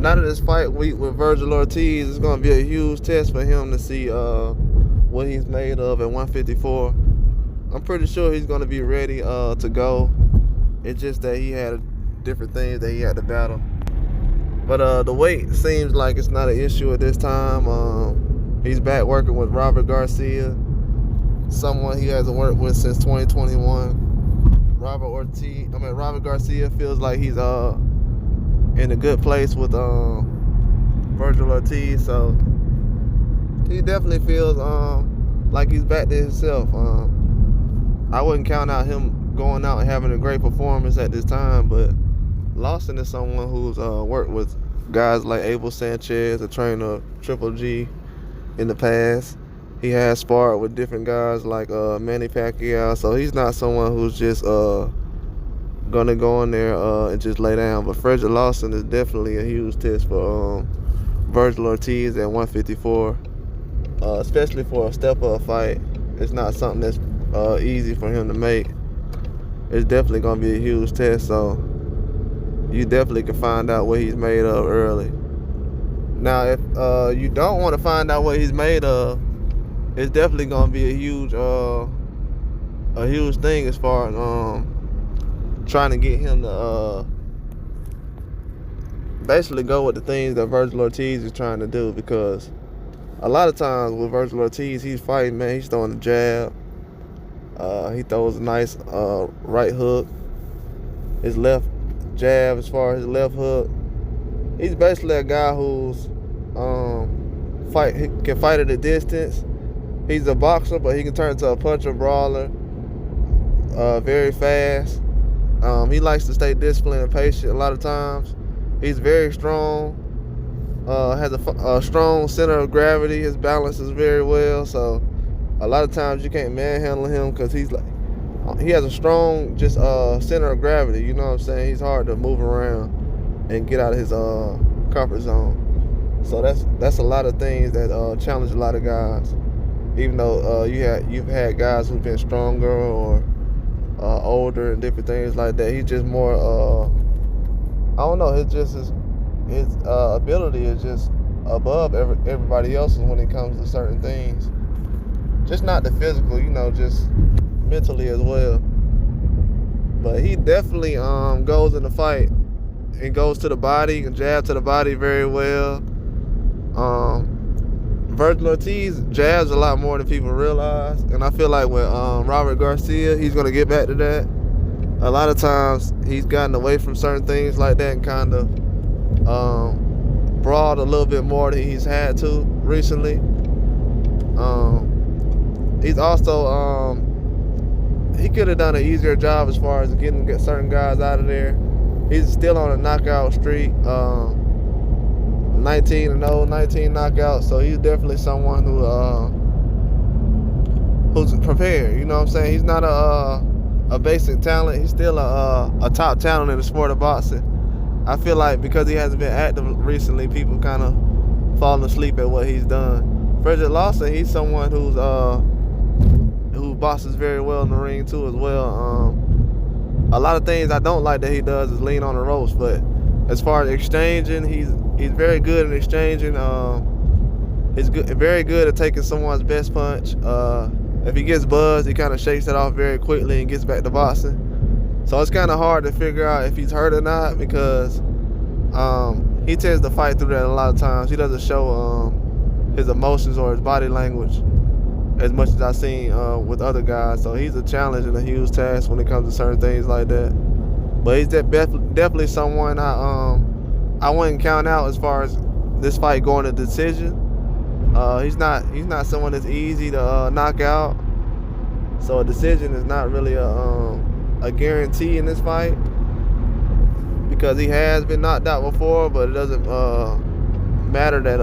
Now that this fight week with Vergil Ortiz, it's going to be a huge test for him to see what he's made of at 154. I'm pretty sure he's going to be ready to go. It's just that he had different things that he had to battle. But the weight seems like it's not an issue at this time. He's back working with Robert Garcia, someone he hasn't worked with since 2021. Robert Garcia feels like he's in a good place with Vergil Ortiz, so he definitely feels like he's back to himself. I wouldn't count out him going out and having a great performance at this time, but Lawson is someone who's worked with guys like Abel Sanchez, a trainer of Triple G, in the past. He has sparred with different guys like Manny Pacquiao, so he's not someone who's just gonna go in there and just lay down. But Fredrick Lawson is definitely a huge test for Vergil Ortiz at 154, especially for a step-up fight. It's not something that's easy for him to make. It's definitely gonna be a huge test, so you definitely can find out what he's made of early. Now, if you don't want to find out what he's made of, it's definitely gonna be a huge thing as far as trying to get him to basically go with the things that Vergil Ortiz is trying to do, because a lot of times with Vergil Ortiz, he's fighting, man, he's throwing a jab. He throws a nice right hook. His left jab, as far as his left hook. He's basically a guy who's can fight at a distance. He's a boxer, but he can turn into a puncher, brawler, very fast. He likes to stay disciplined and patient a lot of times. He's very strong, has a strong center of gravity. His balance is very well, so a lot of times you can't manhandle him because he has a strong center of gravity. You know what I'm saying? He's hard to move around and get out of his comfort zone. So that's a lot of things that challenge a lot of guys. Even though you've had guys who've been stronger or older and different things like that, he's just more I don't know. His ability is just above everybody else's when it comes to certain things. Just not the physical, just mentally as well. But he definitely goes in the fight and goes to the body, can jab to the body very well. Vergil Ortiz jabs a lot more than people realize, and I feel like with Robert Garcia, he's gonna get back to that. A lot of times he's gotten away from certain things like that and kind of brawled a little bit more than he's had to recently. He's also he could have done an easier job as far as getting certain guys out of there. He's still on a knockout streak. 19-0, 19 knockouts. So he's definitely someone who's prepared. You know what I'm saying? He's not a basic talent. He's still a top talent in the sport of boxing. I feel like because he hasn't been active recently, people kind of falling asleep at what he's done. Fredrick Lawson, he's someone who boxes very well in the ring too as well. A lot of things I don't like that he does is lean on the ropes, but as far as exchanging, he's very good in exchanging. He's very good at taking someone's best punch. If he gets buzzed, he kind of shakes it off very quickly and gets back to boxing. So it's kind of hard to figure out if he's hurt or not, because he tends to fight through that a lot of times. He doesn't show his emotions or his body language as much as I've seen with other guys. So he's a challenge and a huge task when it comes to certain things like that. But he's definitely someone I wouldn't count out as far as this fight going to decision. He's not someone that's easy to knock out. So a decision is not really a guarantee in this fight, because he has been knocked out before, but it doesn't matter that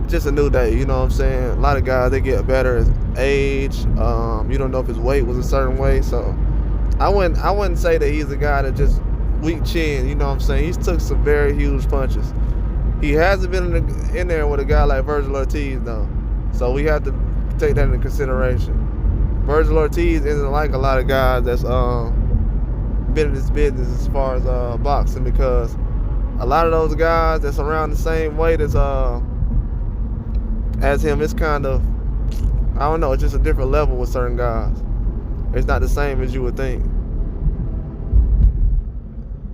just a new day, you know what I'm saying? A lot of guys, they get better as age. You don't know if his weight was a certain way, so I wouldn't say that he's a guy that just weak chin, you know what I'm saying? He's took some very huge punches. He hasn't been in there with a guy like Vergil Ortiz though, so we have to take that into consideration. Vergil Ortiz isn't like a lot of guys that's been in this business as far as boxing, because a lot of those guys that's around the same weight as him, it's kind of, I don't know, it's just a different level with certain guys. It's not the same as you would think.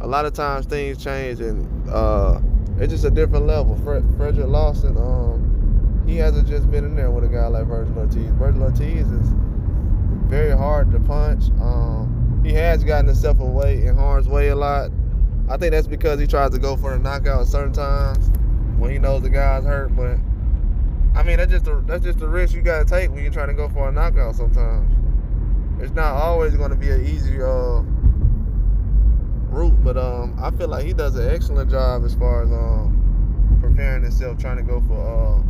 A lot of times things change, and it's just a different level. Fredrick Lawson, he hasn't just been in there with a guy like Vergil Ortiz. Vergil Ortiz is very hard to punch. He has gotten himself in harm's way a lot. I think that's because he tries to go for a knockout at certain times when he knows the guy's hurt. But I mean, that's just the risk you gotta take when you're trying to go for a knockout sometimes. It's not always going to be an easy route, but I feel like he does an excellent job as far as preparing himself, trying to go for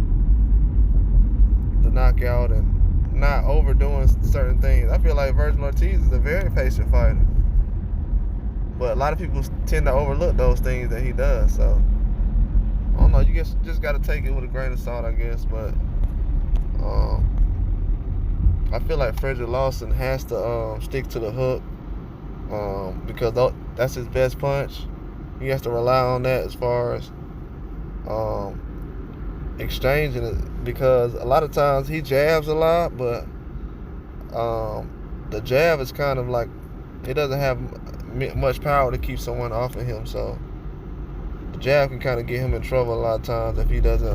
the knockout and not overdoing certain things. I feel like Vergil Ortiz is a very patient fighter, but a lot of people tend to overlook those things that he does. So I don't know. You just got to take it with a grain of salt, I guess. But I feel like Fredrick Lawson has to stick to the hook because that's his best punch. He has to rely on that as far as exchanging it, because a lot of times he jabs a lot, but the jab is kind of like, it doesn't have much power to keep someone off of him. So the jab can kind of get him in trouble a lot of times if he doesn't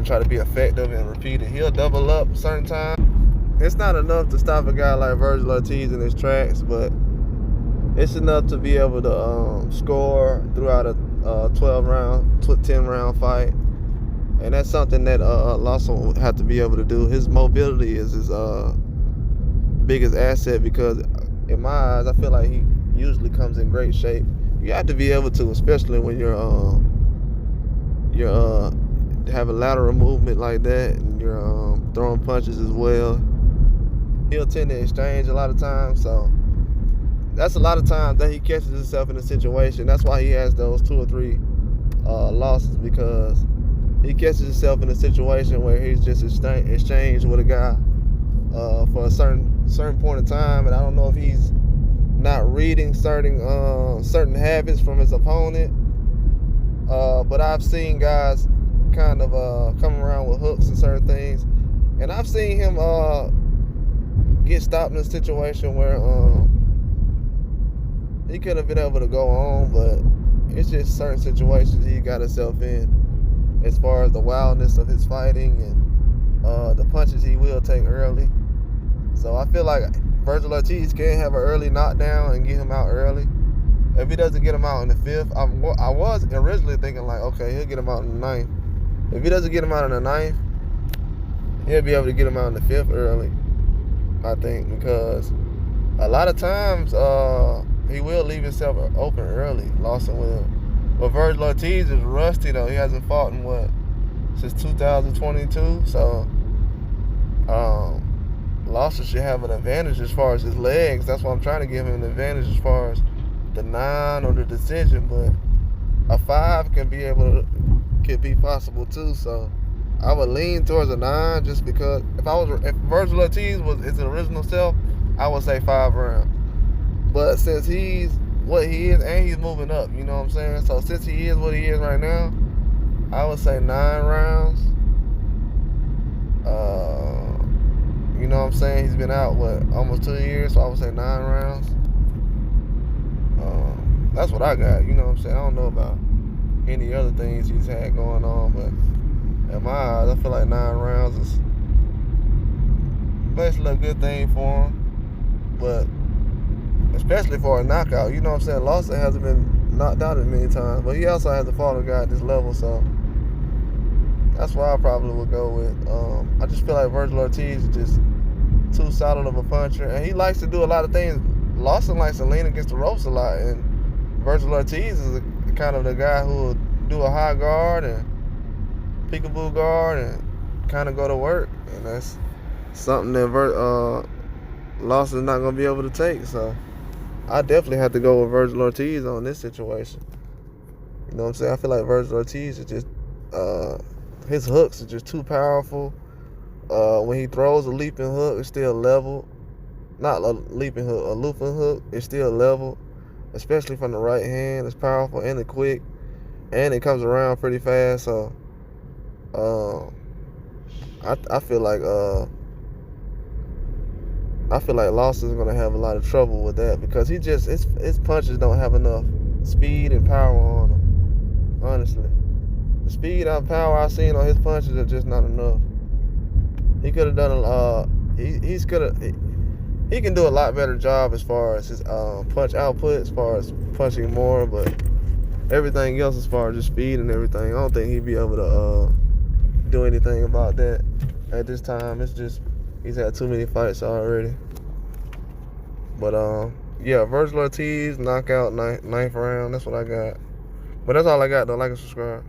try to be effective and repeat it. He'll double up certain times. It's not enough to stop a guy like Vergil Ortiz in his tracks, but it's enough to be able to score throughout a 10-round fight. And that's something that Lawson will have to be able to do. His mobility is his biggest asset, because in my eyes, I feel like he usually comes in great shape. You have to be able to, especially when you're have a lateral movement like that, and you're throwing punches as well. He'll tend to exchange a lot of times, so that's a lot of times that he catches himself in a situation. That's why he has those 2 or 3 losses, because he catches himself in a situation where he's just exchanged with a guy for a certain point in time, and I don't know if he's not reading certain habits from his opponent. But I've seen guys kind of come around with hooks and certain things, and I've seen him get stopped in a situation where he could have been able to go on, but it's just certain situations he got himself in as far as the wildness of his fighting and the punches he will take early. So I feel like Vergil Ortiz can have an early knockdown and get him out early. If he doesn't get him out in the 5th, I was originally thinking like, okay, he'll get him out in the 9th. If he doesn't get him out in the 9th, he'll be able to get him out in the 5th early, I think, because a lot of times he will leave himself open early. Lawson will. But Vergil Ortiz is rusty, though. He hasn't fought in since 2022. So Lawson should have an advantage as far as his legs. That's why I'm trying to give him an advantage as far as the 9 or the decision. But a 5 can be possible too. So I would lean towards a 9, just because if Vergil Ortiz was his original self, I would say 5 rounds. But since he's what he is and he's moving up, you know what I'm saying? So since he is what he is right now, I would say 9 rounds. You know what I'm saying? He's been out almost 2 years, so I would say 9 rounds. That's what I got. You know what I'm saying? I don't know about any other things he's had going on, but in my eyes, I feel like 9 rounds is basically a good thing for him. But especially for a knockout, you know what I'm saying? Lawson hasn't been knocked out as many times, but he also has to fought a guy at this level, so that's why I probably would go with. I just feel like Vergil Ortiz is just too solid of a puncher, and he likes to do a lot of things. Lawson likes to lean against the ropes a lot, and Vergil Ortiz is kind of the guy who will do a high guard and peekaboo guard and kind of go to work, and that's something that Lawson's not going to be able to take. So I definitely have to go with Vergil Ortiz on this situation. You know what I'm saying? I feel like Vergil Ortiz is just his hooks are just too powerful. When he throws a leaping hook, it's still level. Not a leaping hook, a looping hook, it's still level. especially from the right hand. It's powerful and it's quick, and it comes around pretty fast. So, I feel like Lawson's gonna have a lot of trouble with that because his punches don't have enough speed and power on them. Honestly, the speed and power I've seen on his punches are just not enough. He could have done he can do a lot better job as far as his punch output, as far as punching more, but everything else as far as just speed and everything, I don't think he'd be able to do anything about that at this time. It's just he's had too many fights already. But yeah, Vergil Ortiz knockout ninth round. That's what I got. But that's all I got though. Like and subscribe.